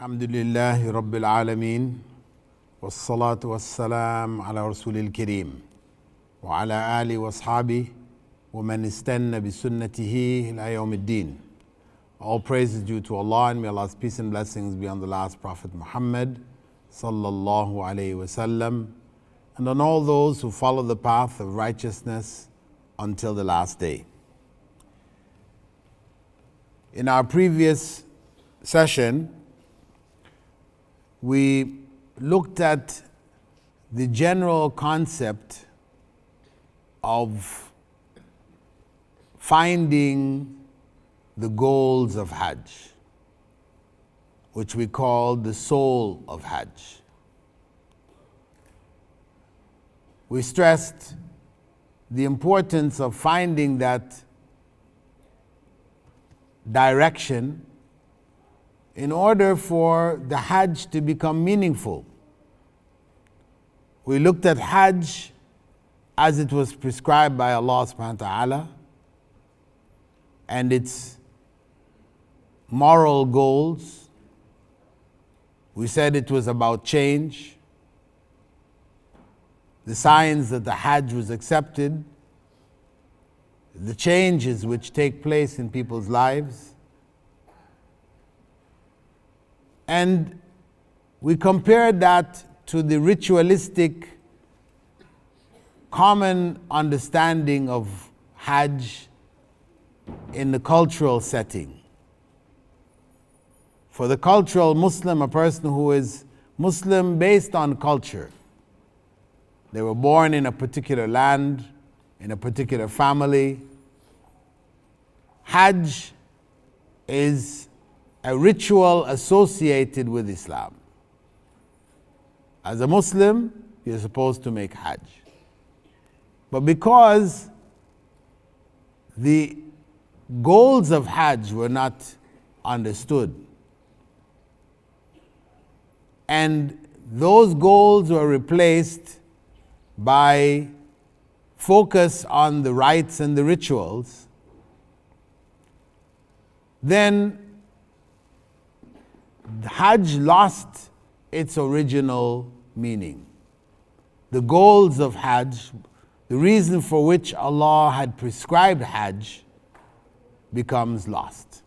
الحمد لله رب العالمين والصلاة والسلام على رسول الكريم وعلى آله وأصحابه ومن استنى بسنته إلى يوم الدين. All praise is due to Allah, and may Allah's peace and blessings be on the last Prophet Muhammad sallallahu alayhi wasallam, and on all those who follow the path of righteousness until the last day. In our previous session, we looked at the general concept of finding the goals of Hajj, which we call the soul of Hajj. We stressed the importance of finding that direction in order for the Hajj to become meaningful. We looked at Hajj as it was prescribed by Allah subhanahu wa ta'ala and its moral goals. We said it was about change, the signs that the Hajj was accepted, the changes which take place in people's lives. And we compared that to the ritualistic common understanding of Hajj in the cultural setting. For the cultural Muslim, a person who is Muslim based on culture. They were born in a particular land, in a particular family. Hajj is a ritual associated with Islam. As a Muslim, you're supposed to make Hajj. But because the goals of Hajj were not understood, and those goals were replaced by focus on the rites and the rituals, then the Hajj lost its original meaning. The goals of Hajj, the reason for which Allah had prescribed Hajj, becomes lost.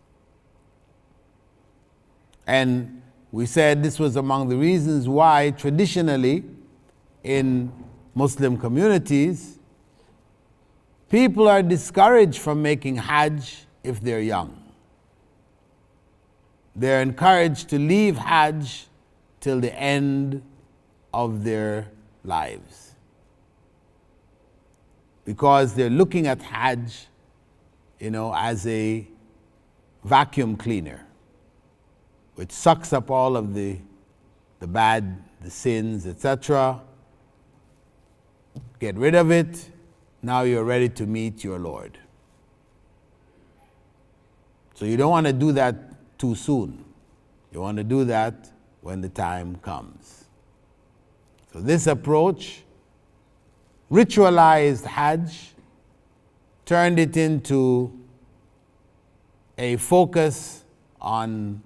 And we said this was among the reasons why traditionally in Muslim communities, people are discouraged from making Hajj if they're young. They're encouraged to leave Hajj till the end of their lives, because they're looking at Hajj, as a vacuum cleaner, which sucks up all of the bad, the sins, etc. Get rid of it. Now you're ready to meet your Lord. So you don't want to do that too soon. You want to do that when the time comes. So this approach ritualized Hajj, turned it into a focus on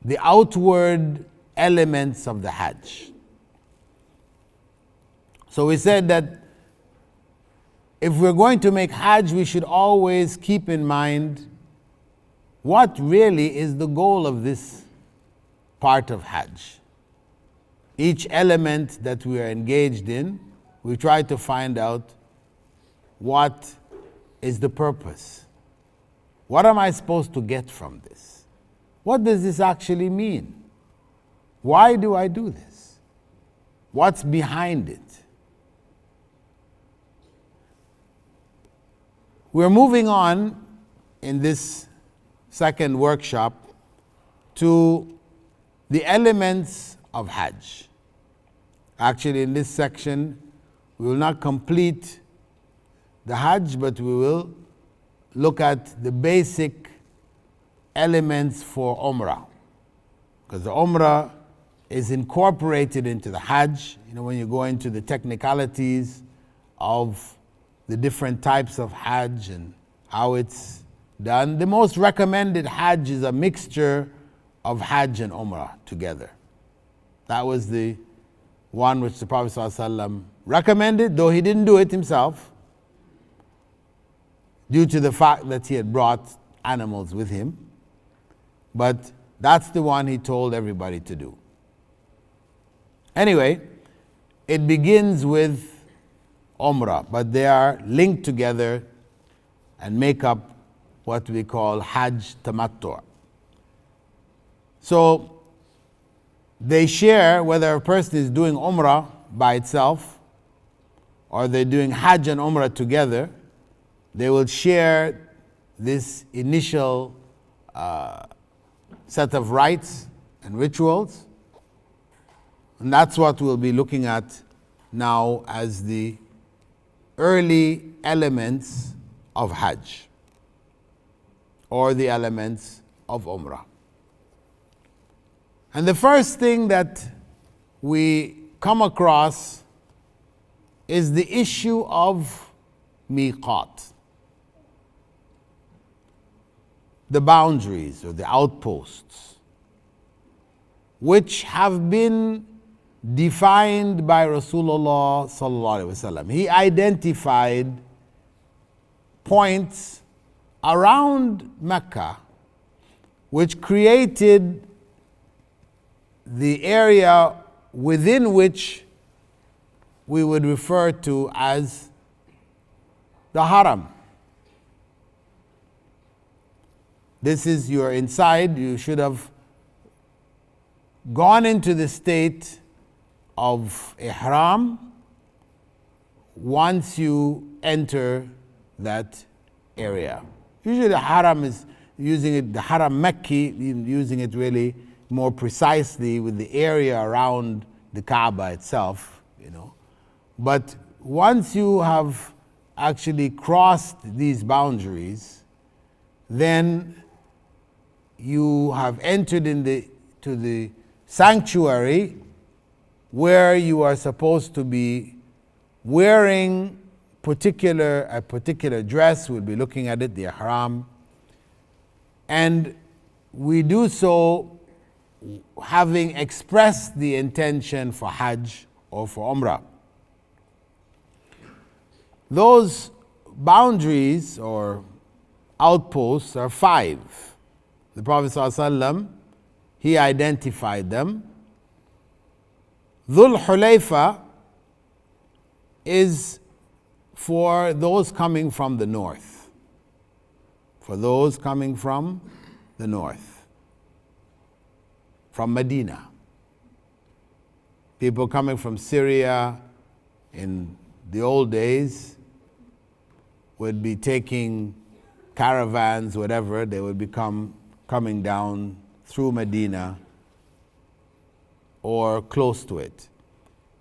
the outward elements of the Hajj. So we said that if we're going to make Hajj, we should always keep in mind what really is the goal of this part of Hajj. Each element that we are engaged in, we try to find out what is the purpose. What am I supposed to get from this? What does this actually mean? Why do I do this? What's behind it? We're moving on in this second workshop to the elements of Hajj. Actually, in this section, we will not complete the Hajj, but we will look at the basic elements for Umrah. Because the Umrah is incorporated into the Hajj. When you go into the technicalities of the different types of Hajj and how it's done. The most recommended Hajj is a mixture of Hajj and Umrah together. That was the one which the Prophet ﷺ recommended, though he didn't do it himself, due to the fact that he had brought animals with him. But that's the one he told everybody to do. Anyway, it begins with Umrah, but they are linked together and make up what we call Hajj Tamattu'. So they share, whether a person is doing Umrah by itself or they're doing Hajj and Umrah together, they will share this initial set of rites and rituals. And that's what we'll be looking at now as the early elements of Hajj or the elements of Umrah. And the first thing that we come across is the issue of miqat, the boundaries or the outposts, which have been defined by Rasulullah sallallahu alaihi wasallam. He identified points around Mecca which created the area within which we would refer to as the Haram. This is, you're inside, you should have gone into the state of Ihram once you enter that area. Usually the Haram is using it, the Haram Mekki, using it really more precisely with the area around the Kaaba itself, But once you have actually crossed these boundaries, then you have entered to the sanctuary where you are supposed to be wearing a particular dress. We'll be looking at it, the ihram. And we do so having expressed the intention for Hajj or for Umrah. Those boundaries or outposts are 5. The Prophet ﷺ, he identified them. Dhul Hulayfa is for those coming from the north. For those coming from the north. From Medina. People coming from Syria in the old days would be taking caravans, whatever, they would become coming down through Medina or close to it.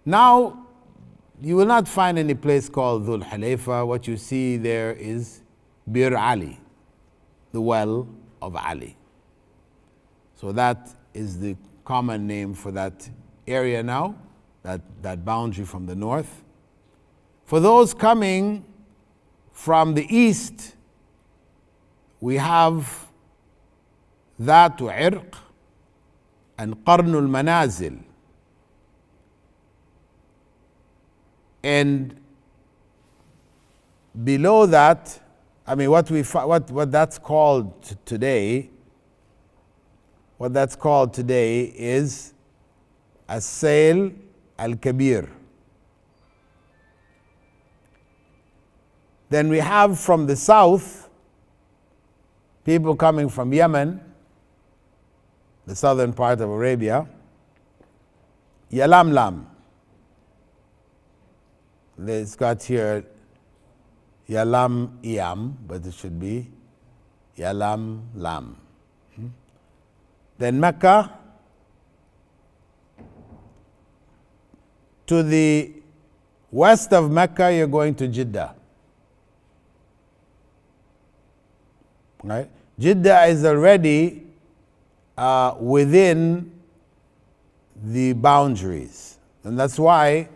Now, you will not find any place called Dhul Hulayfa. What you see there is Bir Ali, the well of Ali. So that is the common name for that area now, that boundary from the north. For those coming from the east, we have Dhatu Irq and Qarnul Manazil. And below that, what that's called today, is As-Sail Al-Kabir. Then we have from the south, people coming from Yemen, the southern part of Arabia, Yalamlam. It's got here Yalam Iyam, but it should be Yalam Lam. Then Mecca, to the west of Mecca, you're going to Jeddah. Right? Jeddah is already within the boundaries. And that's why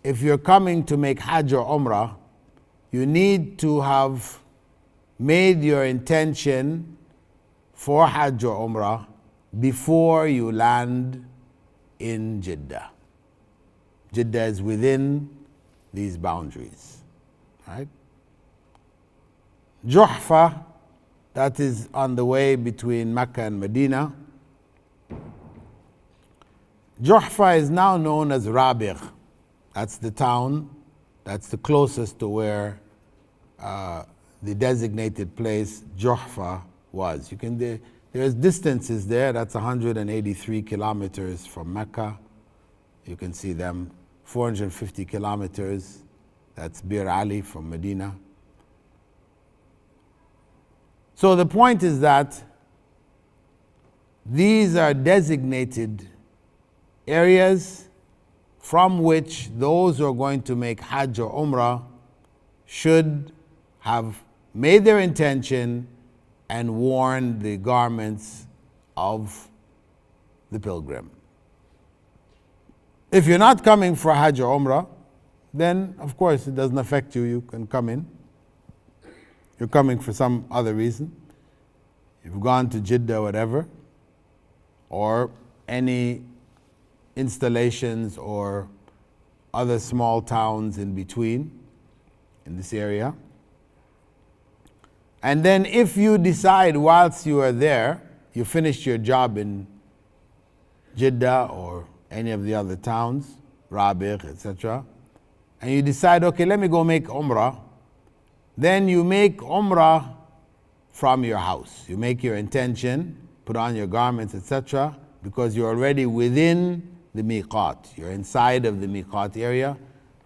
if you're coming to make Hajj or Umrah, you need to have made your intention for Hajj or Umrah before you land in Jeddah. Jeddah is within these boundaries, right? Juhfa, that is on the way between Mecca and Medina. Juhfa is now known as Rabigh. That's the town, that's the closest to where the designated place Juhfa was. There's distances there, that's 183 kilometers from Mecca. You can see them, 450 kilometers, that's Bir Ali from Medina. So the point is that these are designated areas from which those who are going to make Hajj or Umrah should have made their intention and worn the garments of the pilgrim. If you're not coming for Hajj or Umrah, then of course it doesn't affect you, you can come in. You're coming for some other reason. You've gone to Jeddah or whatever, or any installations or other small towns in between in this area. And then if you decide whilst you are there, you finished your job in Jeddah or any of the other towns, Rabigh, etc., and you decide, okay, let me go make Umrah, then you make Umrah from your house. You make your intention, put on your garments, etc., because you're already within the miqat. You're inside of the miqat area,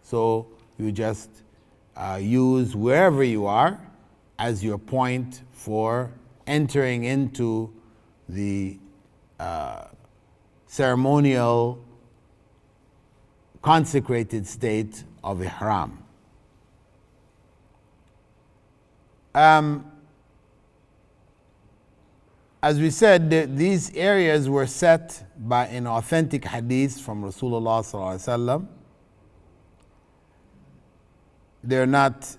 so you just use wherever you are as your point for entering into the ceremonial consecrated state of ihram. As we said, these areas were set by an authentic hadith from Rasulullah sallallahu alaihi wasallam. They're not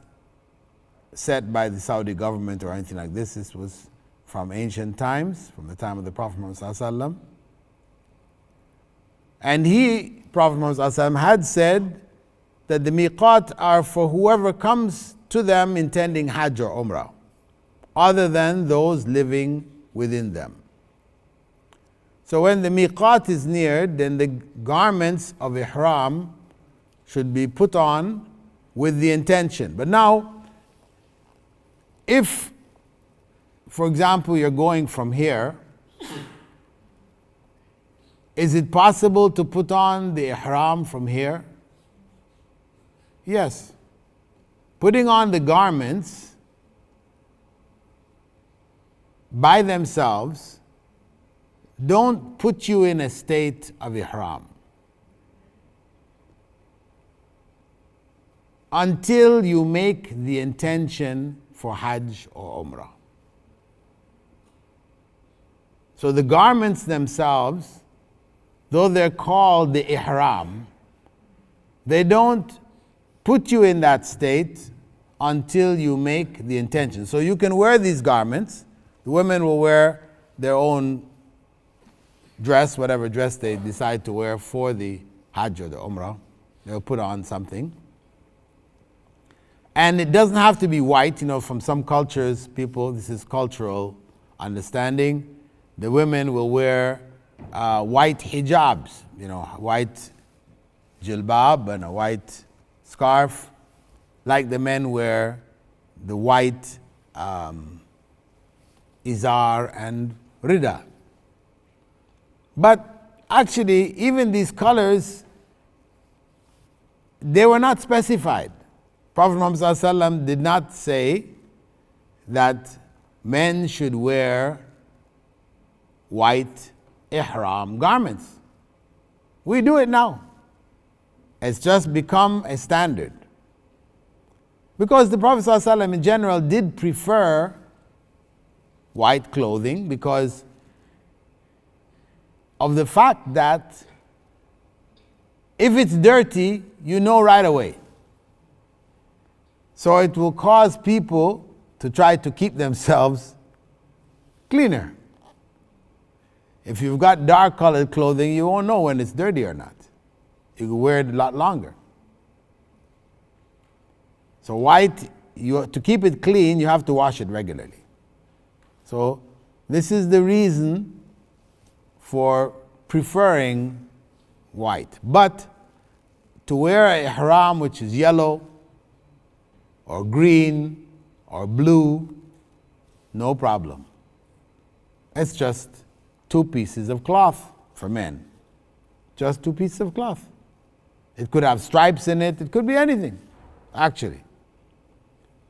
set by the Saudi government or anything like this. This was from ancient times, from the time of the Prophet Muhammad sallallahu alaihi wasallam. And Prophet Muhammad sallallahu alaihi wasallam had said that the miqat are for whoever comes to them intending Hajj or Umrah, other than those living within them. So when the miqat is neared, then the garments of ihram should be put on with the intention. But now, if, for example, you're going from here, is it possible to put on the ihram from here? Yes. Putting on the garments by themselves don't put you in a state of ihram until you make the intention for Hajj or Umrah. So the garments themselves, though they're called the ihram, they don't put you in that state until you make the intention. So you can wear these garments. The women will wear their own dress, whatever dress they decide to wear for the Hajj or the Umrah. They'll put on something. And it doesn't have to be white. From some cultures, this is cultural understanding. The women will wear white hijabs, white jilbab and a white scarf, like the men wear the white izar and rida. But actually, even these colors, they were not specified. Prophet Muhammad ﷺ did not say that men should wear white ihram garments. We do it now. It's just become a standard. Because the Prophet ﷺ in general did prefer white clothing because of the fact that if it's dirty, you know right away. So it will cause people to try to keep themselves cleaner. If you've got dark colored clothing, you won't know when it's dirty or not. You can wear it a lot longer. So white, to keep it clean, you have to wash it regularly. So this is the reason for preferring white. But to wear a ihram which is yellow or green or blue, no problem. It's just 2 pieces of cloth for men. Just 2 pieces of cloth. It could have stripes in it. It could be anything, actually.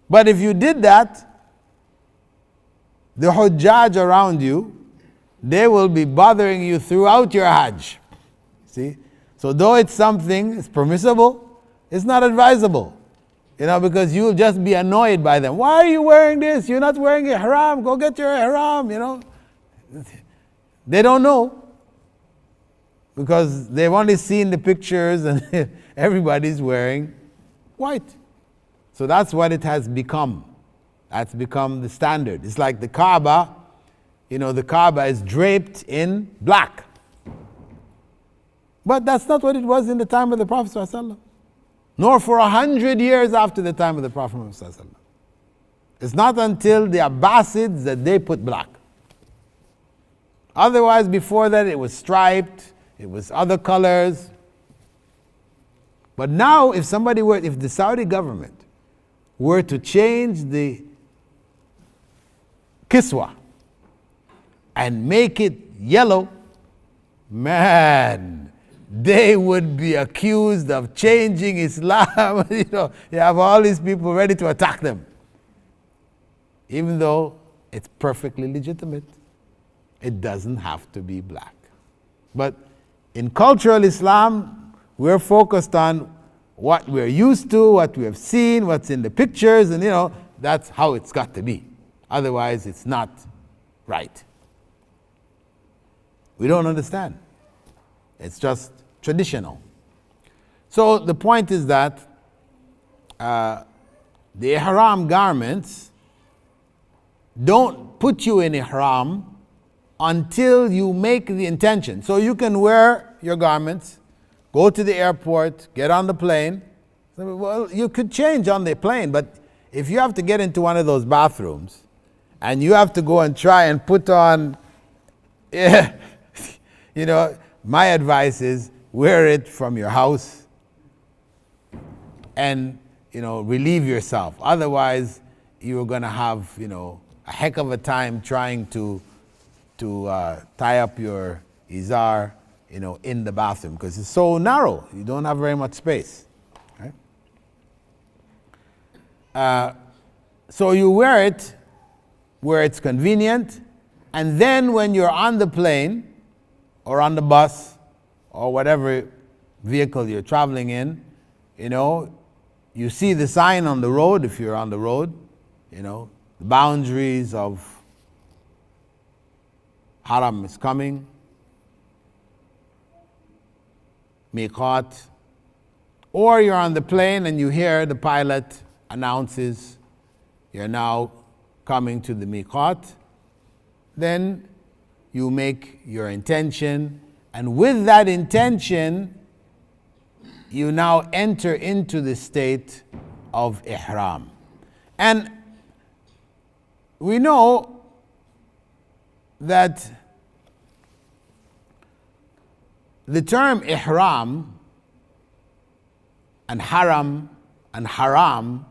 But if you did that, the Hujjaj around you, they will be bothering you throughout your Hajj. See? So though it's something, it's permissible, it's not advisable. Because you'll just be annoyed by them. Why are you wearing this? You're not wearing ihram. Go get your ihram, They don't know. Because they've only seen the pictures and everybody's wearing white. So that's what it has become. That's become the standard. It's like the Kaaba. The Kaaba is draped in black. But that's not what it was in the time of the Prophet ﷺ. Nor for 100 years after the time of the Prophet ﷺ. It's not until the Abbasids that they put black. Otherwise, before that, it was striped, it was other colors. But now, if the Saudi government were to change the kiswa and make it yellow, man, they would be accused of changing Islam. You have all these people ready to attack them. Even though it's perfectly legitimate. It doesn't have to be black. But in cultural Islam, we're focused on what we're used to, what we have seen, what's in the pictures, and that's how it's got to be. Otherwise, it's not right. We don't understand. It's just traditional. So the point is that the ihram garments don't put you in ihram until you make the intention. So you can wear your garments, go to the airport, get on the plane. Well, you could change on the plane, but if you have to get into one of those bathrooms and you have to go and try and put on, my advice is wear it from your house and, relieve yourself. Otherwise, you're going to have, a heck of a time trying to tie up your izar, in the bathroom because it's so narrow. You don't have very much space. Right? So you wear it where it's convenient, and then when you're on the plane or on the bus or whatever vehicle you're traveling in, you see the sign on the road if you're on the road, the boundaries of Haram is coming, Miqat, or you're on the plane and you hear the pilot announces you're now coming to the Miqat, then you make your intention, and with that intention, you now enter into the state of ihram. And we know that the term ihram and haram and haram,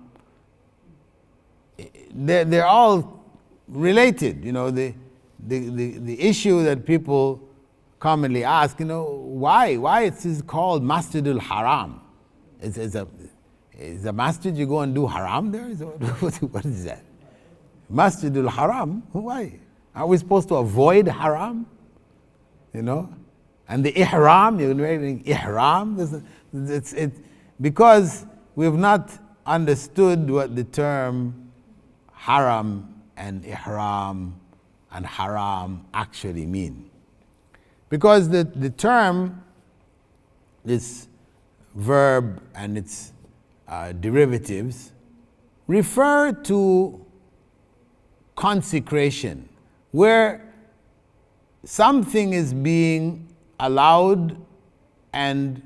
they're all related. The issue that people commonly ask, why it is called Masjidul Haram? Is a masjid you go and do haram there? What is that? Masjidul Haram? Why? Are we supposed to avoid haram? And the ihram, you're wearing ihram. Because we've not understood what the term haram and ihram and haram actually mean. Because the term, this verb and its derivatives, refer to consecration, where something is being allowed and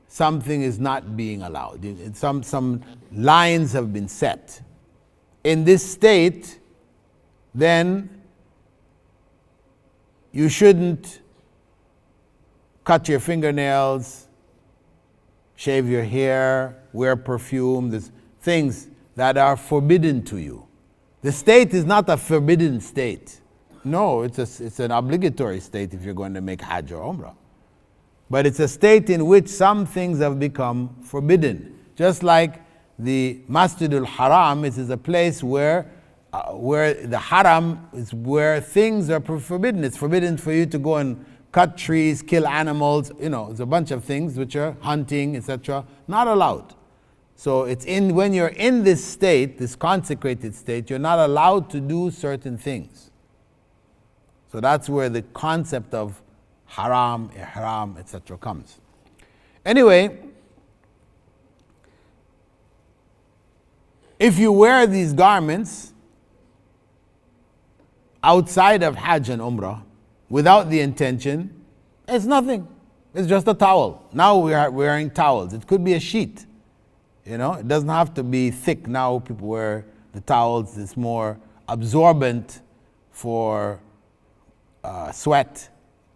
something is not being allowed. Some lines have been set. In this state, then you shouldn't cut your fingernails, shave your hair, wear perfume. There's things that are forbidden to you. The state is not a forbidden state. No, it's an obligatory state if you're going to make Hajj or Umrah. But it's a state in which some things have become forbidden. Just like the Masjidul Haram, it is a place where the Haram is where things are forbidden. It's forbidden for you to go and cut trees, kill animals. There's a bunch of things which are hunting, etc. Not allowed. So when you're in this state, this consecrated state, you're not allowed to do certain things. So that's where the concept of haram, ihram, etc. comes. Anyway, if you wear these garments outside of Hajj and Umrah without the intention, it's nothing. It's just a towel. Now we are wearing towels. It could be a sheet. It doesn't have to be thick. Now people wear the towels. It's more absorbent for sweat,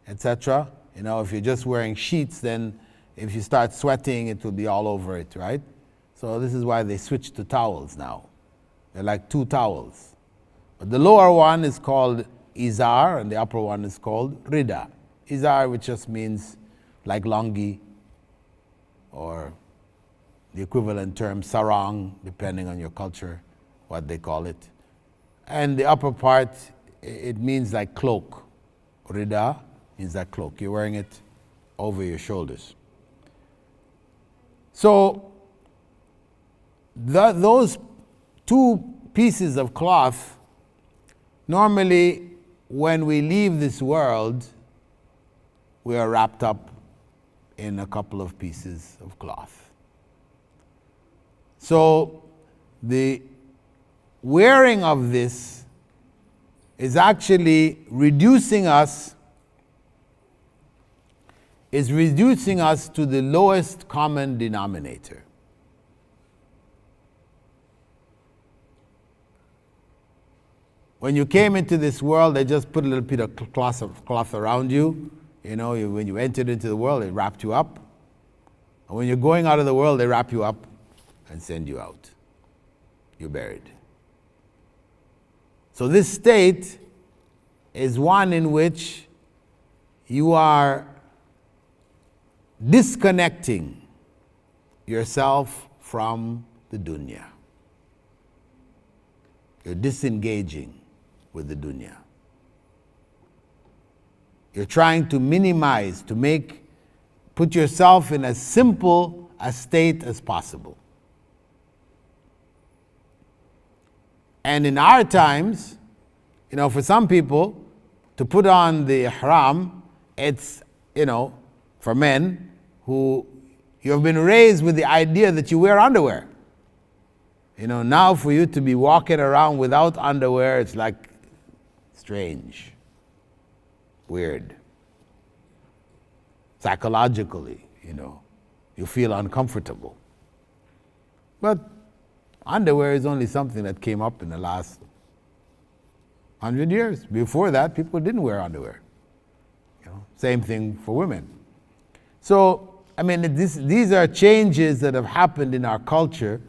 etc. If you're just wearing sheets, then if you start sweating, it will be all over it, right? So this is why they switched to towels now. They're like two towels. But the lower one is called izar, and the upper one is called rida. Izar, which just means like longi, or the equivalent term sarong, depending on your culture, what they call it. And the upper part, it means like cloak. Rida means that cloak. You're wearing it over your shoulders. So those two pieces of cloth, normally when we leave this world, we are wrapped up in a couple of pieces of cloth. So the wearing of this is actually reducing us to the lowest common denominator. When you came into this world, they just put a little bit of cloth around you. When you entered into the world, they wrapped you up. And when you're going out of the world, they wrap you up and send you out. You're buried. So this state is one in which you are disconnecting yourself from the dunya. You're disengaging with the dunya. You're trying to minimize, put yourself in as simple a state as possible. And in our times, for some people, to put on the ihram, it's, for men who you have been raised with the idea that you wear underwear. Now for you to be walking around without underwear, it's like strange, weird. Psychologically, you feel uncomfortable. But underwear is only something that came up in the last 100 years. Before that, people didn't wear underwear. Same thing for women. So, these are changes that have happened in our culture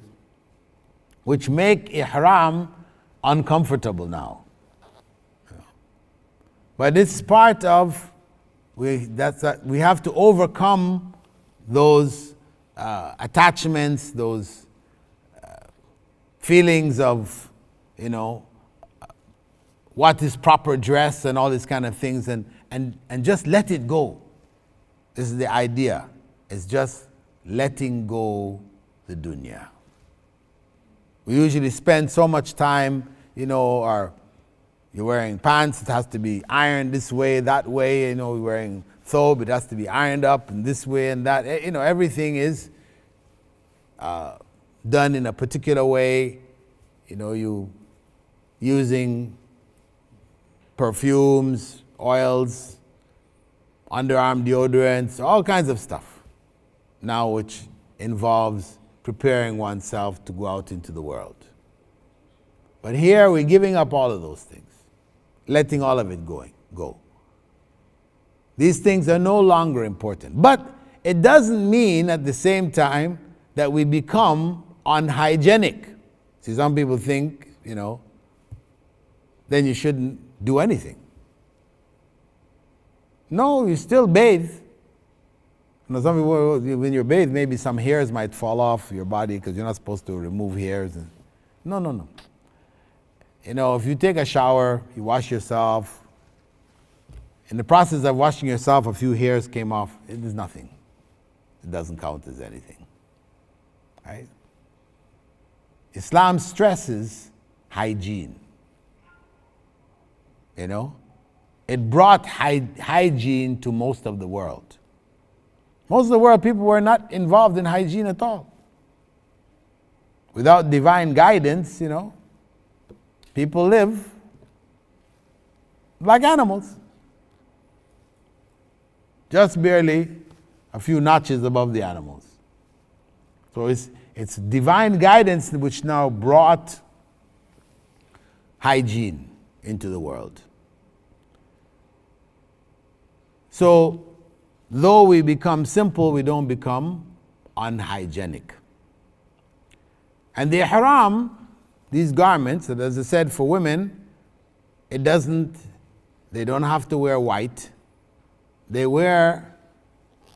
which make ihram uncomfortable now. But it's part of, we have to overcome those attachments, those feelings of, what is proper dress and all these kind of things, and just let it go. This is the idea. It's just letting go the dunya. We usually spend so much time, or you're wearing pants, it has to be ironed this way, that way, you're wearing thobe, it has to be ironed up in this way and that. Everything is done in a particular way. You using perfumes, oils, underarm deodorants, all kinds of stuff now which involves preparing oneself to go out into the world. But here we're giving up all of those things, letting all of it go. These things are no longer important. But it doesn't mean at the same time that we become unhygienic. See, some people think, then you shouldn't do anything. No, you still bathe. Some people, when you're bathed, maybe some hairs might fall off your body because you're not supposed to remove hairs. No. If you take a shower, you wash yourself. In the process of washing yourself, a few hairs came off. It is nothing. It doesn't count as anything. Right? Islam stresses hygiene. It brought hygiene to most of the world. Most of the world, people were not involved in hygiene at all. Without divine guidance, people live like animals. Just barely a few notches above the animals. So it's divine guidance which now brought hygiene into the world. So, though we become simple, we don't become unhygienic. And the ihram, these garments, as I said, for women, they don't have to wear white. They wear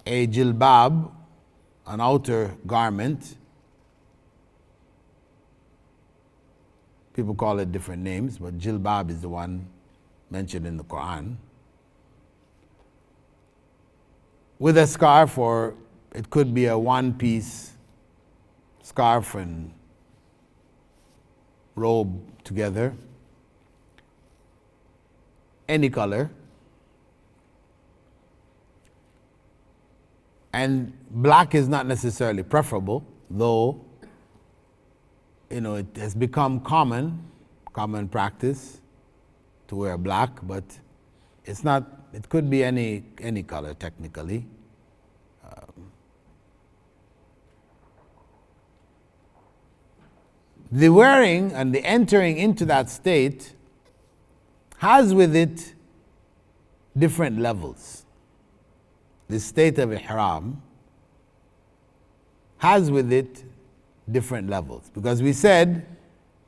a jilbab, an outer garment. People call it different names, but jilbab is the one mentioned in the Quran. With a scarf, or it could be a one-piece scarf and robe together, any color. And black is not necessarily preferable, though it has become common practice to wear black, but it's not. It could be any color technically. The wearing and the entering into that state has with it different levels. The state of ihram has with it different levels, because we said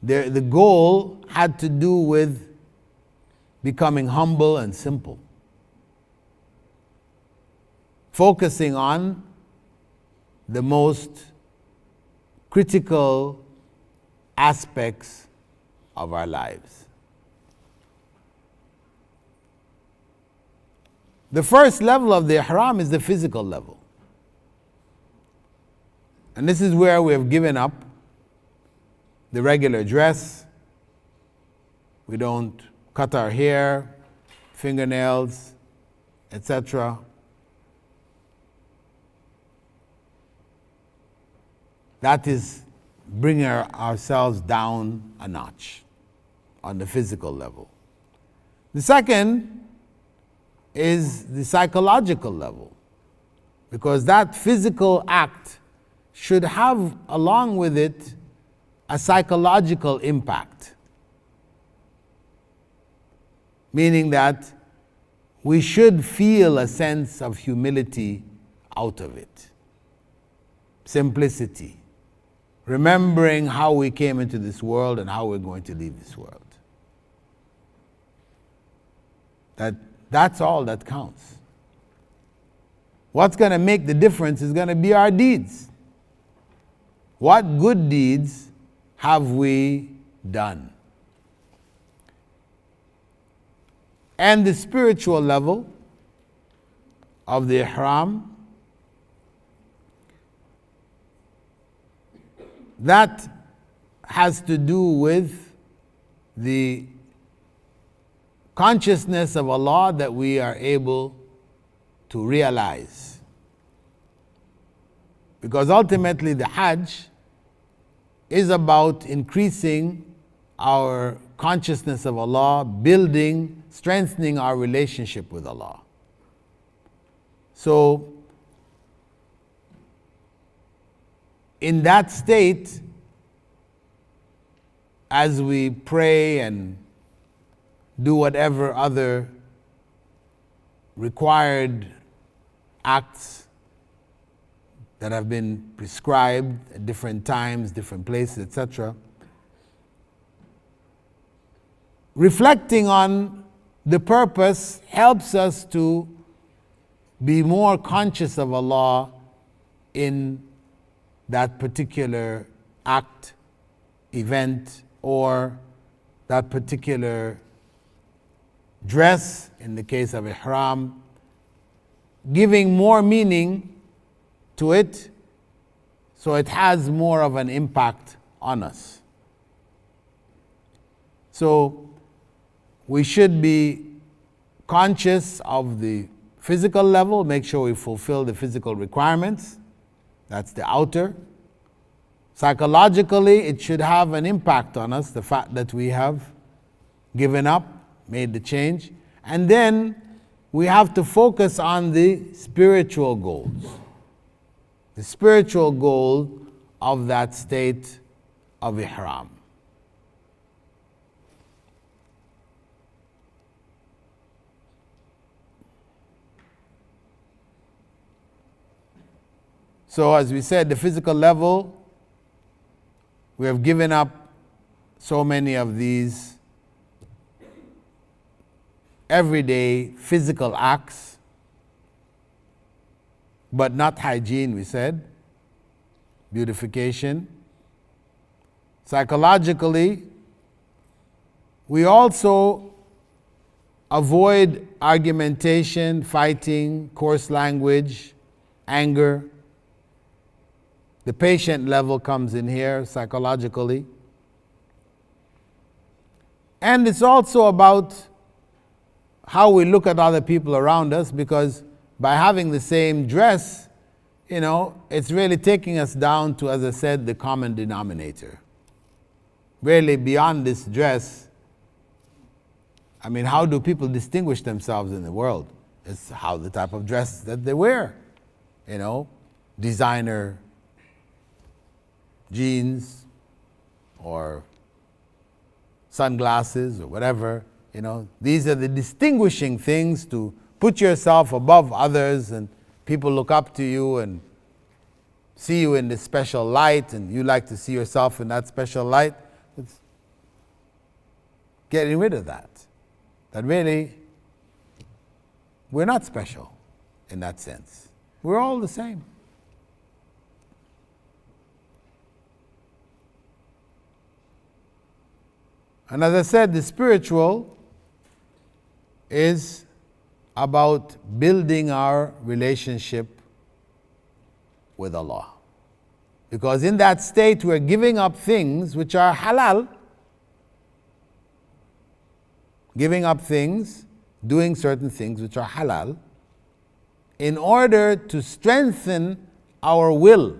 the goal had to do with becoming humble and simple, focusing on the most critical aspects of our lives. The first level of the ihram is the physical level. And this is where we have given up the regular dress. We don't cut our hair, fingernails, etc. That is bringing ourselves down a notch on the physical level. The second is the psychological level, because that physical act should have along with it a psychological impact, meaning that we should feel a sense of humility out of it, simplicity, remembering how we came into this world and how we're going to leave this world. That's all that counts. What's going to make the difference is going to be our deeds. What good deeds have we done? And the spiritual level of the ihram, that has to do with the consciousness of Allah that we are able to realize. Because ultimately the Hajj is about increasing our consciousness of Allah, building strengthening our relationship with Allah. So, in that state, as we pray and do whatever other required acts that have been prescribed at different times, different places, etc., reflecting on the purpose helps us to be more conscious of Allah in that particular act, event, or that particular dress, in the case of ihram, giving more meaning to it so it has more of an impact on us. So we should be conscious of the physical level, make sure we fulfill the physical requirements. That's the outer. Psychologically, it should have an impact on us, the fact that we have given up, made the change. And then we have to focus on the spiritual goals. The spiritual goal of that state of ihram. So as we said, the physical level, we have given up so many of these everyday physical acts, but not hygiene, we said, beautification. Psychologically, we also avoid argumentation, fighting, coarse language, anger. The patient level comes in here psychologically. And it's also about how we look at other people around us, because by having the same dress, it's really taking us down to, as I said, the common denominator. Really, beyond this dress, how do people distinguish themselves in the world? It's how the type of dress that they wear. Designer jeans or sunglasses or whatever. These are the distinguishing things to put yourself above others, and people look up to you and see you in this special light, and you like to see yourself in that special light. It's getting rid of that. That really, we're not special in that sense. We're all the same. And as I said, the spiritual is about building our relationship with Allah. Because in that state, we're giving up things which are halal, giving up things, doing certain things which are halal, in order to strengthen our will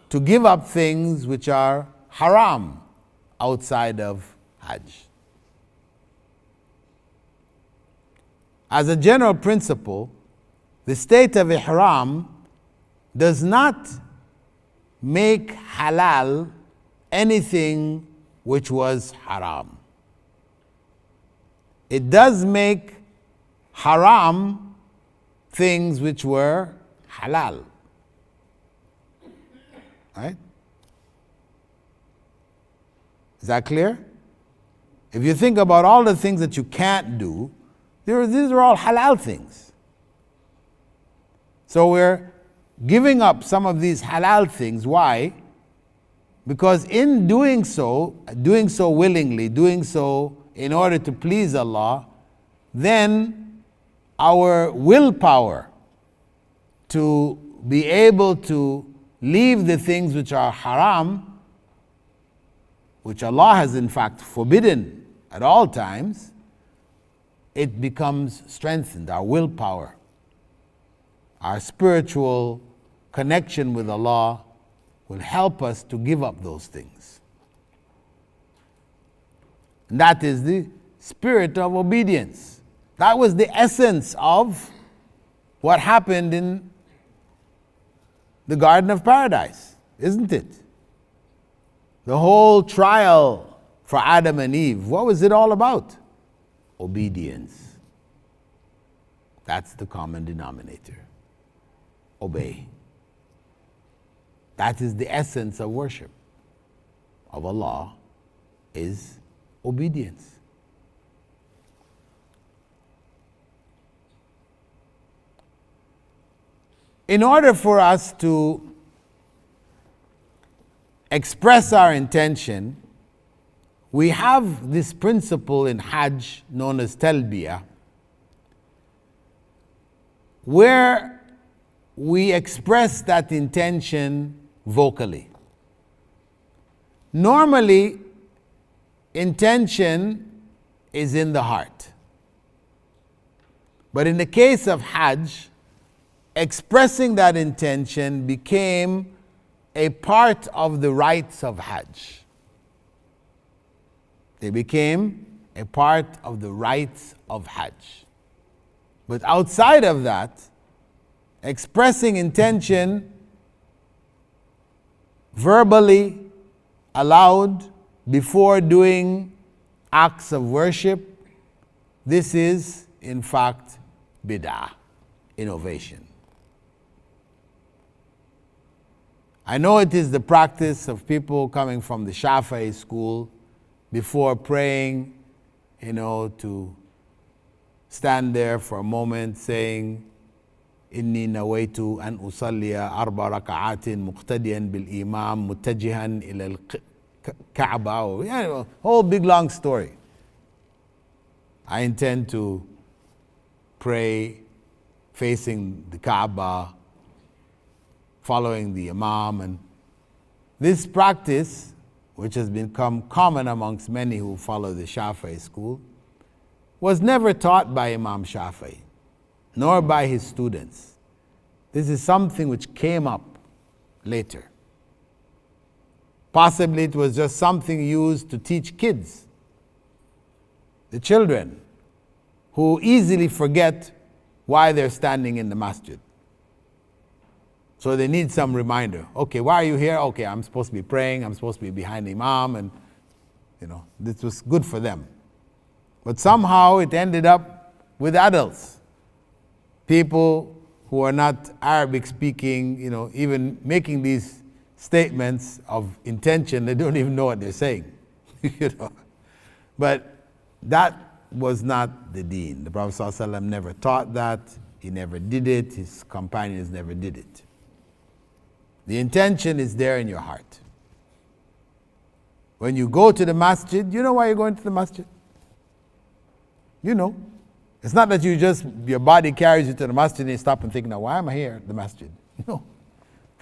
to give up things which are haram outside of Hajj. As a general principle, the state of ihram does not make halal anything which was haram. It does make haram things which were halal. Right? Is that clear? If you think about all the things that you can't do, these are all halal things. So we're giving up some of these halal things. Why? Because in doing so willingly, doing so in order to please Allah, then our willpower to be able to leave the things which are haram, which Allah has in fact forbidden at all times, it becomes strengthened. Our willpower, our spiritual connection with Allah will help us to give up those things. And that is the spirit of obedience. That was the essence of what happened in the Garden of Paradise, isn't it? The whole trial for Adam and Eve, what was it all about? Obedience. That's the common denominator. Obey. That is the essence of worship of Allah, is obedience. In order for us to express our intention, we have this principle in Hajj known as Talbiyah, where we express that intention vocally. Normally, intention is in the heart. But in the case of Hajj, expressing that intention became a part of the rites of Hajj. They became a part of the rites of Hajj. But outside of that, expressing intention verbally, aloud, before doing acts of worship, this is, in fact, bid'ah, innovation. I know it is the practice of people coming from the Shafi'i school before praying, to stand there for a moment saying, إني نويت أن أصلي 4 ركعات مقتديا بالإمام متجها إلى الكعبة. Whole big long story. I intend to pray facing the Kaaba, following the Imam. And this practice, which has become common amongst many who follow the Shafi'i school, was never taught by Imam Shafi'i, nor by his students. This is something which came up later. Possibly it was just something used to teach kids, the children, who easily forget why they're standing in the masjid. So they need some reminder. Okay, why are you here? Okay, I'm supposed to be praying, I'm supposed to be behind the Imam, and this was good for them. But somehow it ended up with adults, people who are not Arabic speaking, even making these statements of intention, they don't even know what they're saying. But that was not the deen. The Prophet ﷺ never taught that, he never did it, his companions never did it. The intention is there in your heart. When you go to the masjid, you know why you're going to the masjid? It's not that your body carries you to the masjid and you stop and think, now why am I here at the masjid? No.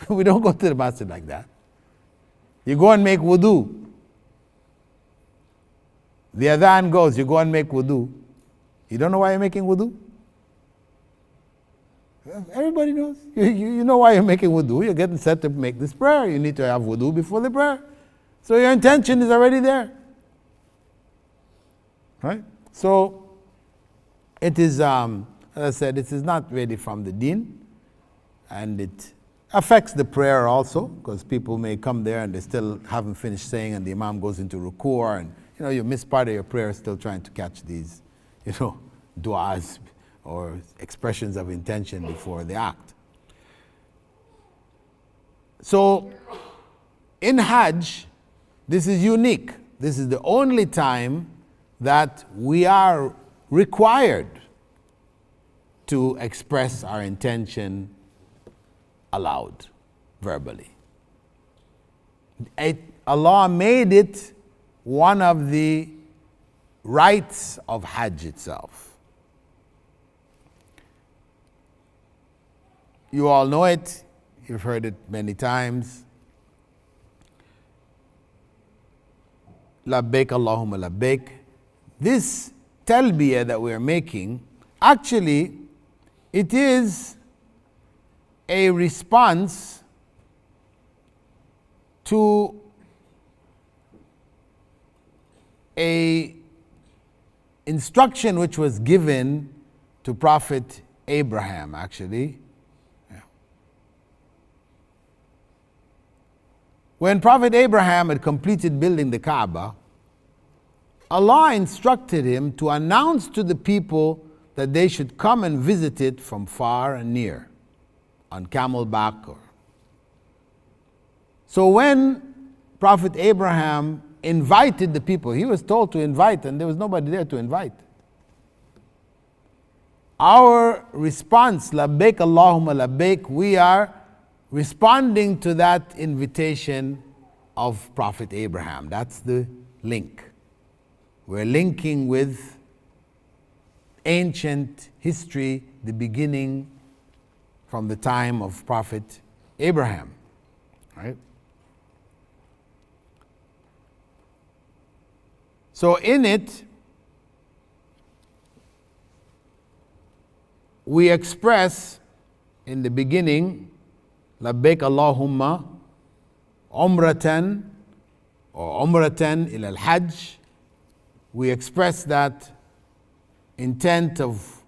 We don't go to the masjid like that. You go and make wudu. The adhan goes, you go and make wudu. You don't know why you're making wudu? Everybody knows. You know why you're making wudu. You're getting set to make this prayer. You need to have wudu before the prayer. So your intention is already there. Right? So it is, as I said, it is not really from the deen, and it affects the prayer also, because people may come there and they still haven't finished saying, and the Imam goes into ruku', and you miss part of your prayer still trying to catch these, du'as or expressions of intention before the act. So in Hajj, this is unique. This is the only time that we are required to express our intention aloud, verbally. Allah made it one of the rites of Hajj itself. You all know it, you've heard it many times. Labbaik Allahumma labbaik. This talbiyah that we are making, actually, it is a response to a instruction which was given to Prophet Abraham, actually. Yeah. When Prophet Abraham had completed building the Kaaba, Allah instructed him to announce to the people that they should come and visit it from far and near, on camelback. So when Prophet Abraham invited the people, he was told to invite, and there was nobody there to invite. Our response, labbaik Allahumma labbaik, we are responding to that invitation of Prophet Abraham. That's the link. We're linking with ancient history, the beginning from the time of Prophet Abraham, right? So in it, we express in the beginning, labbaik Allahumma umratan or umratan ila al-hajj. We express that intent of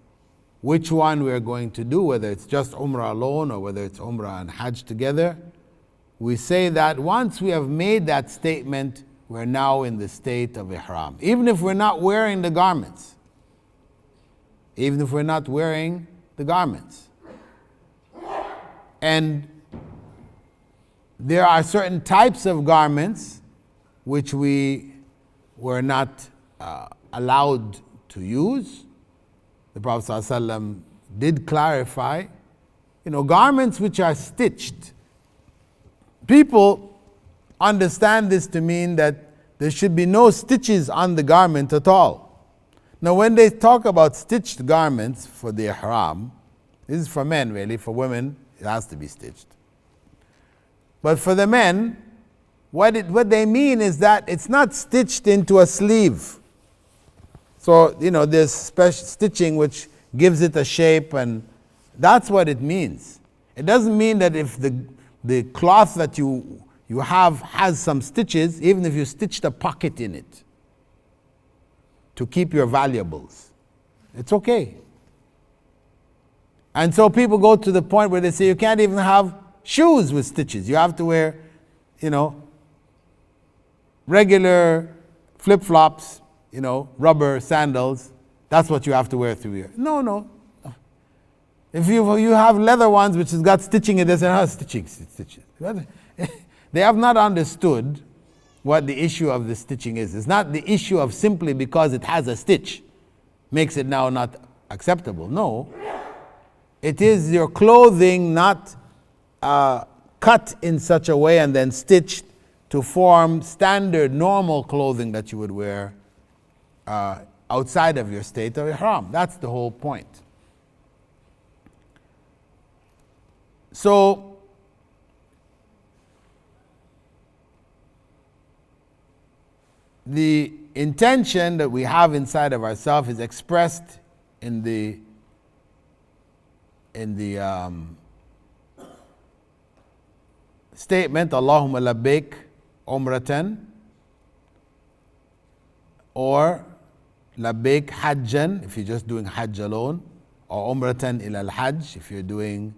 which one we are going to do, whether it's just umrah alone or whether it's umrah and hajj together. We say that once we have made that statement, we're now in the state of ihram. Even if we're not wearing the garments. Even if we're not wearing the garments. And there are certain types of garments which we were not allowed to use. The Prophet ﷺ did clarify, garments which are stitched. People understand this to mean that there should be no stitches on the garment at all. Now, when they talk about stitched garments for the ihram, this is for men really. For women, it has to be stitched. But for the men, what they mean is that it's not stitched into a sleeve. So, there's special stitching which gives it a shape, and that's what it means. It doesn't mean that if the cloth that you have has some stitches, even if you stitched a pocket in it to keep your valuables, it's okay. And so people go to the point where they say you can't even have shoes with stitches. You have to wear, regular flip-flops, rubber sandals. That's what you have to wear through here. No. If you have leather ones which has got stitching in this and stitches. They have not understood what the issue of the stitching is. It's not the issue of simply because it has a stitch makes it now not acceptable. No. It is your clothing not cut in such a way and then stitched to form standard normal clothing that you would wear outside of your state of ihram. That's the whole point. So, the intention that we have inside of ourselves is expressed in the statement, Allahumma labbaik umratan, or labbaik hajjan if you're just doing hajj alone, or umratan ila al-hajj if you're doing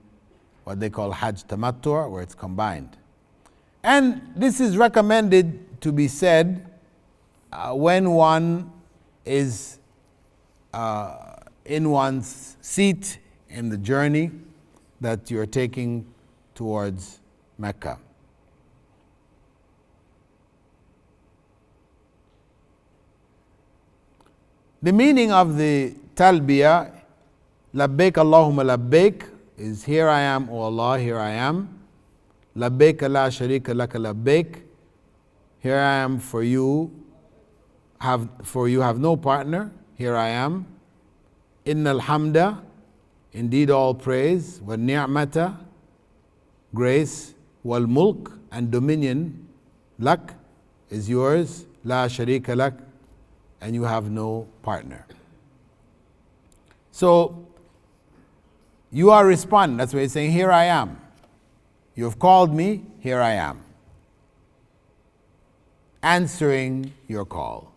what they call hajj tamattu', where it's combined. And this is recommended to be said when one is in one's seat in the journey that you're taking towards Mecca. The meaning of the talbiyah, labbaik Allahumma labbaik, is here I am, O Allah, here I am. Labbaik la sharika laka labbaik, here I am for you have no partner, here I am. Innal hamda, indeed all praise, wa ni'mata, grace, wal mulk, and dominion, lak, is yours, la sharika lak, and you have no partner. So, you are responding. That's why he's saying, here I am. You have called me, here I am. Answering your call.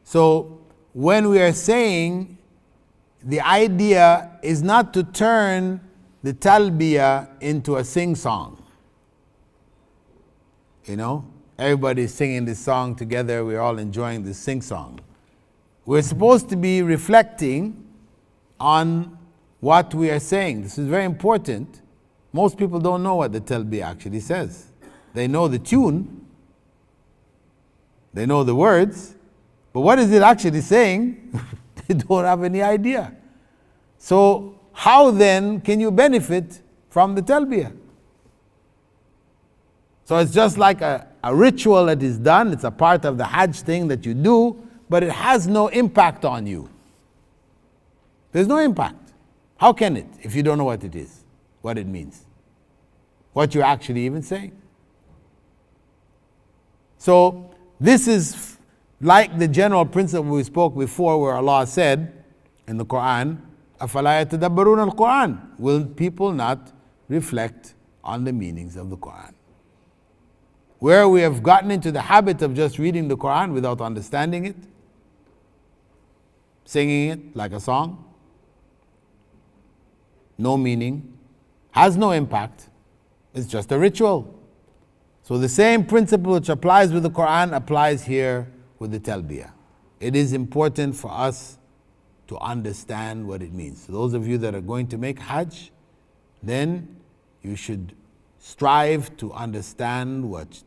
So, when we are saying, the idea is not to turn the talbiyah into a sing-song. You know, everybody's singing this song together, we're all enjoying this sing-song. We're supposed to be reflecting on what we are saying. This is very important. Most people don't know what the talbiyah actually says. They know the tune, they know the words, but what is it actually saying? They don't have any idea. So how then can you benefit from the talbiyah? So it's just like a ritual that is done. It's a part of the Hajj thing that you do, but it has no impact on you. There's no impact. How can it if you don't know what it is, what it means, what you're actually even saying? So this is like the general principle we spoke before, where Allah said in the Quran, أَفَلَا يَتَدَبَّرُونَ الْقُرْآنَ. Will people not reflect on the meanings of the Quran? Where we have gotten into the habit of just reading the Quran without understanding it, singing it like a song, no meaning, has no impact, it's just a ritual. So the same principle which applies with the Quran applies here with the talbiyah. It is important for us to understand what it means. So those of you that are going to make Hajj, then you should strive to understand what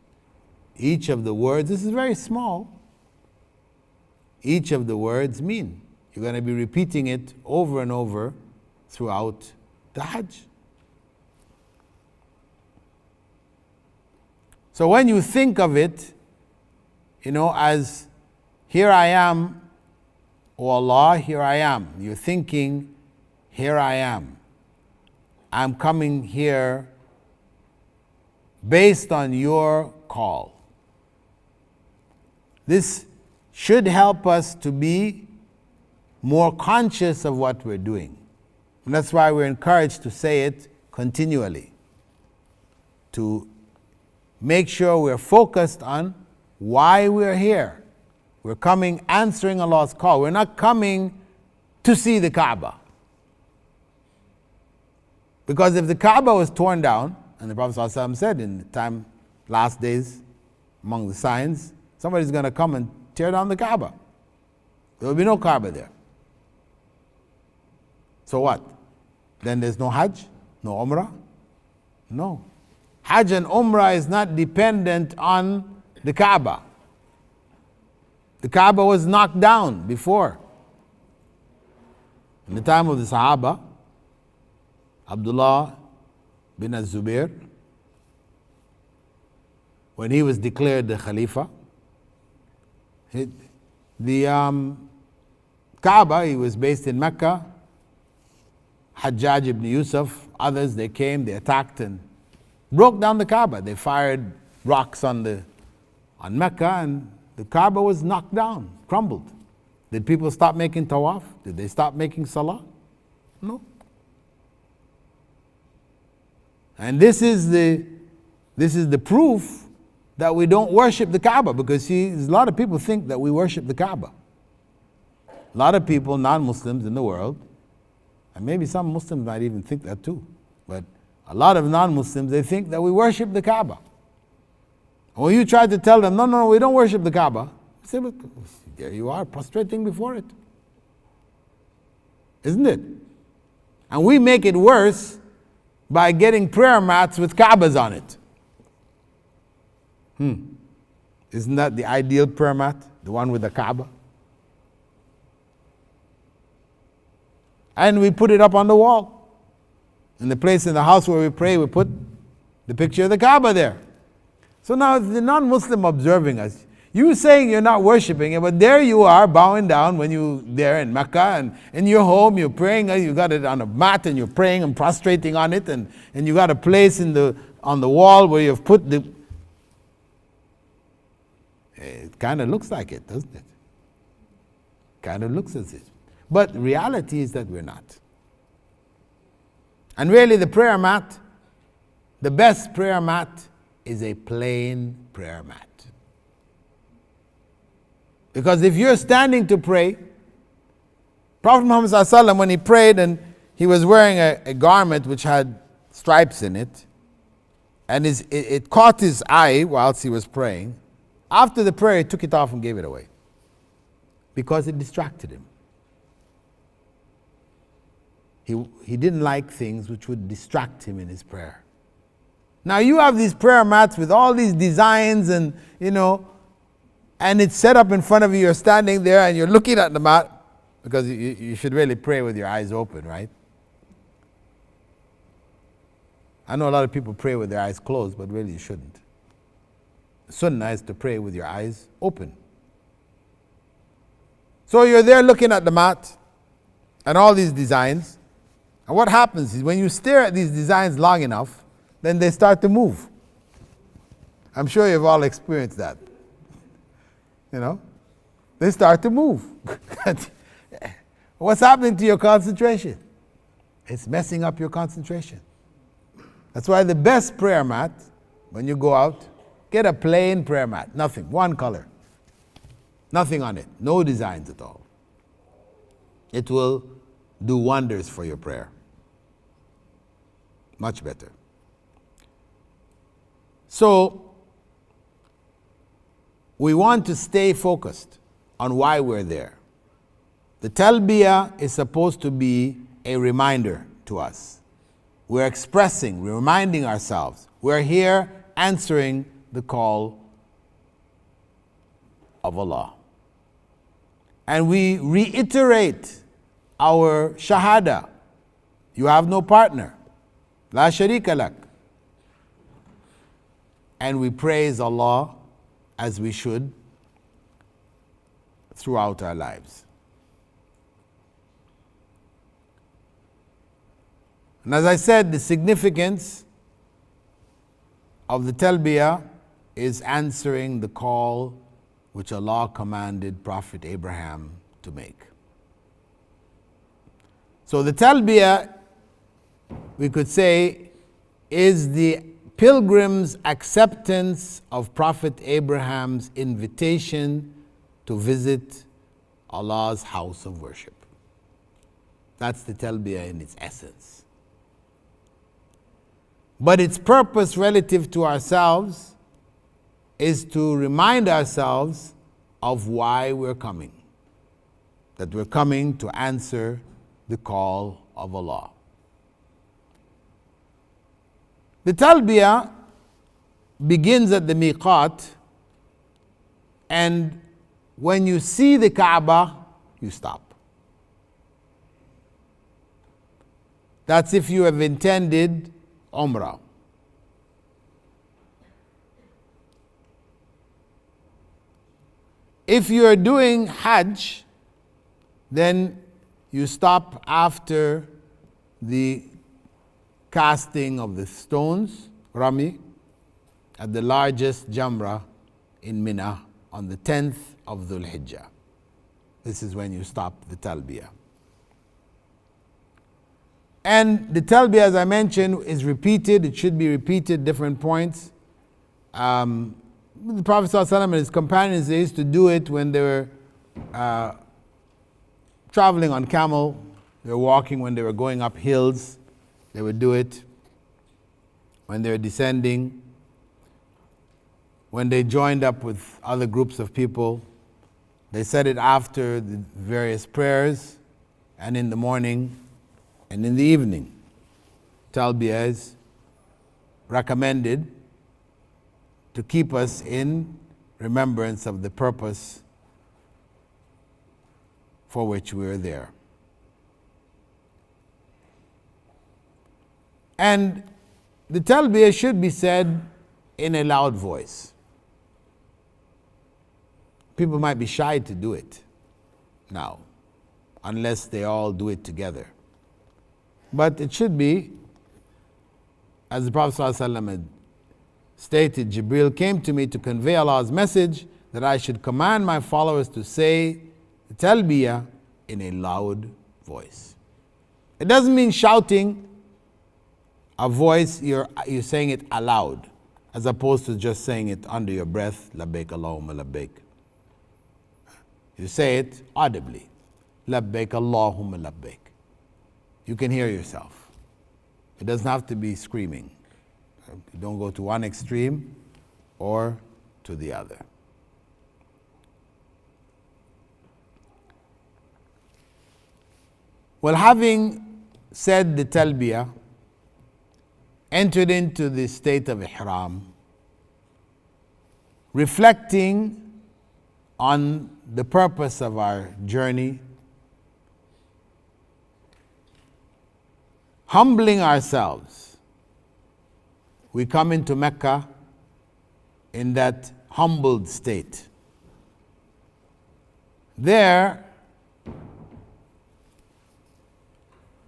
each of the words, this is very small, each of the words mean. You're going to be repeating it over and over throughout the Hajj. So when you think of it, you know, as here I am, O Allah, here I am. You're thinking, here I am. I'm coming here based on your call. This should help us to be more conscious of what we're doing. And that's why we're encouraged to say it continually, to make sure we're focused on why we're here. We're coming answering Allah's call. We're not coming to see the Kaaba. Because if the Kaaba was torn down, and the Prophet ﷺ said in the time, last days, among the signs, somebody's going to come and tear down the Kaaba. There will be no Kaaba there. So what? Then there's no Hajj? No Umrah? No. Hajj and Umrah is not dependent on the Kaaba. The Kaaba was knocked down before. In the time of the Sahaba, Abdullah bin Az-Zubair, when he was declared the Khalifa, the Kaaba, he was based in Mecca. Hajjaj ibn Yusuf, others, they came, they attacked and broke down the Kaaba. They fired rocks on Mecca, and the Kaaba was knocked down, crumbled. Did people stop making tawaf? Did they stop making salah? No. And this is the proof that we don't worship the Kaaba, because see, a lot of people think that we worship the Kaaba. A lot of people, non-Muslims in the world, and maybe some Muslims might even think that too, but a lot of non-Muslims, they think that we worship the Kaaba. When you try to tell them, no, we don't worship the Kaaba, they say, look, there you are, prostrating before it. Isn't it? And we make it worse by getting prayer mats with Kaabas on it. Isn't that the ideal prayer mat? The one with the Kaaba? And we put it up on the wall. In the place in the house where we pray, we put the picture of the Kaaba there. So now the non-Muslim observing us, you saying you're not worshiping it, but there you are bowing down when you there in Mecca, and in your home you're praying, you got it on a mat and you're praying and prostrating on it, and you got a place on the wall where you've put the... It kind of looks like it, doesn't it? Kind of looks as it. But reality is that we're not. And really the prayer mat, the best prayer mat is a plain prayer mat. Because if you're standing to pray Prophet Muhammad ﷺ, when he prayed and he was wearing a garment which had stripes in it, and it caught his eye whilst he was praying. After the prayer, he took it off and gave it away because it distracted him. He didn't like things which would distract him in his prayer. Now you have these prayer mats with all these designs and, and it's set up in front of you. You're standing there and you're looking at the mat because you should really pray with your eyes open, right? I know a lot of people pray with their eyes closed, but really you shouldn't. The sunnah is to pray with your eyes open. So you're there looking at the mat and all these designs. And what happens is when you stare at these designs long enough, then they start to move. I'm sure you've all experienced that. They start to move. What's happening to your concentration? It's messing up your concentration. That's why the best prayer mat, when you go out, get a plain prayer mat, nothing, one color. Nothing on it, no designs at all. It will do wonders for your prayer. Much better. So, we want to stay focused on why we're there. The talbiyah is supposed to be a reminder to us. We're expressing, we're reminding ourselves, we're here answering the call of Allah. And we reiterate our shahada. You have no partner. La sharika lak. And we praise Allah as we should throughout our lives. And as I said, the significance of the talbiyah is answering the call which Allah commanded Prophet Abraham to make. So the talbiyah, we could say, is the pilgrim's acceptance of Prophet Abraham's invitation to visit Allah's house of worship. That's the talbiyah in its essence. But its purpose relative to ourselves is to remind ourselves of why we're coming. That we're coming to answer the call of Allah. The talbiyah begins at the miqat, and when you see the Kaaba, you stop. That's if you have intended Umrah. If you are doing Hajj, then you stop after the casting of the stones, Rami, at the largest Jamrah in Mina on the 10th of Dhul Hijjah. This is when you stop the talbiyah. And the talbiyah, as I mentioned, is repeated. It should be repeated different points. The Prophet ﷺ and his companions, they used to do it when they were traveling on camel. They were walking when they were going up hills. They would do it when they were descending. When they joined up with other groups of people, they said it after the various prayers and in the morning and in the evening. Talbiyah is recommended to keep us in remembrance of the purpose for which we are there. And the talbiyah should be said in a loud voice. People might be shy to do it now, unless they all do it together. But it should be, as the Prophet ﷺ had stated, Jibril came to me to convey Allah's message that I should command my followers to say the talbiyah in a loud voice. It doesn't mean shouting a voice, you're saying it aloud, as opposed to just saying it under your breath, labbaik Allahumma labbaik. You say it audibly. Labbaik Allahumma labbaik. You can hear yourself. It doesn't have to be screaming. You don't go to one extreme or to the other. Well, having said the talbiyah, entered into the state of ihram, reflecting on the purpose of our journey, humbling ourselves, we come into Mecca in that humbled state. There,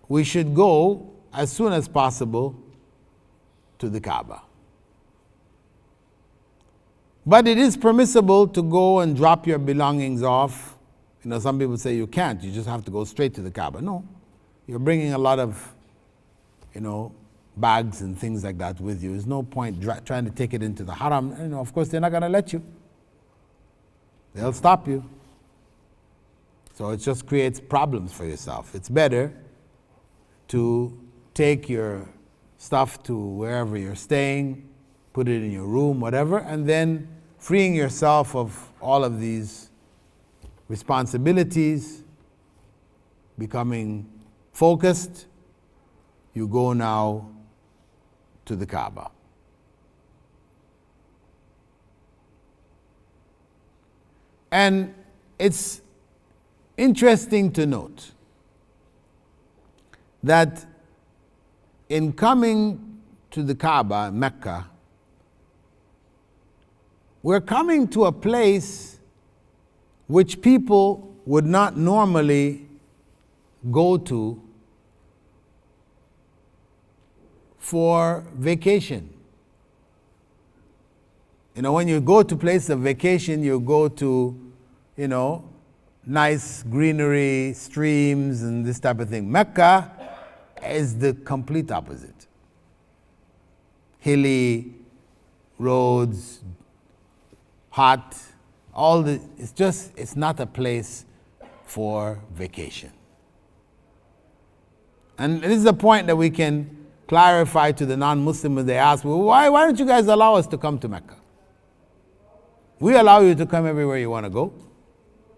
we should go as soon as possible to the Kaaba. But it is permissible to go and drop your belongings off. You know, some people say you can't, you just have to go straight to the Kaaba. No, you're bringing a lot of, bags and things like that with you. There's no point trying to take it into the haram. Of course, they're not going to let you. They'll stop you. So it just creates problems for yourself. It's better to take your stuff to wherever you're staying, put it in your room, whatever, and then freeing yourself of all of these responsibilities, becoming focused, you go now to the Kaaba. And it's interesting to note that in coming to the Kaaba, Mecca, we're coming to a place which people would not normally go to for vacation. When you go to places of vacation, you go to, nice greenery, streams, and this type of thing. Mecca is the complete opposite. Hilly roads, hot, it's not a place for vacation. And this is a point that we can clarify to the non-Muslim when they ask, well, why don't you guys allow us to come to Mecca? We allow you to come everywhere you want to go.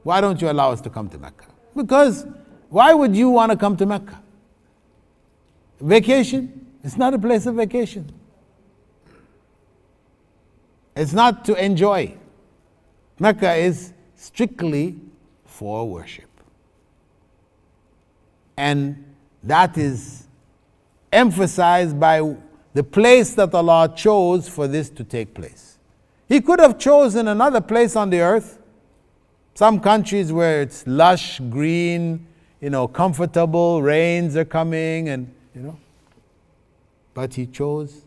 Why don't you allow us to come to Mecca? Because why would you want to come to Mecca? Vacation? It's not a place of vacation. It's not to enjoy. Mecca is strictly for worship. And that is emphasized by the place that Allah chose for this to take place. He could have chosen another place on the earth, some countries where it's lush, green, comfortable, rains are coming, and but He chose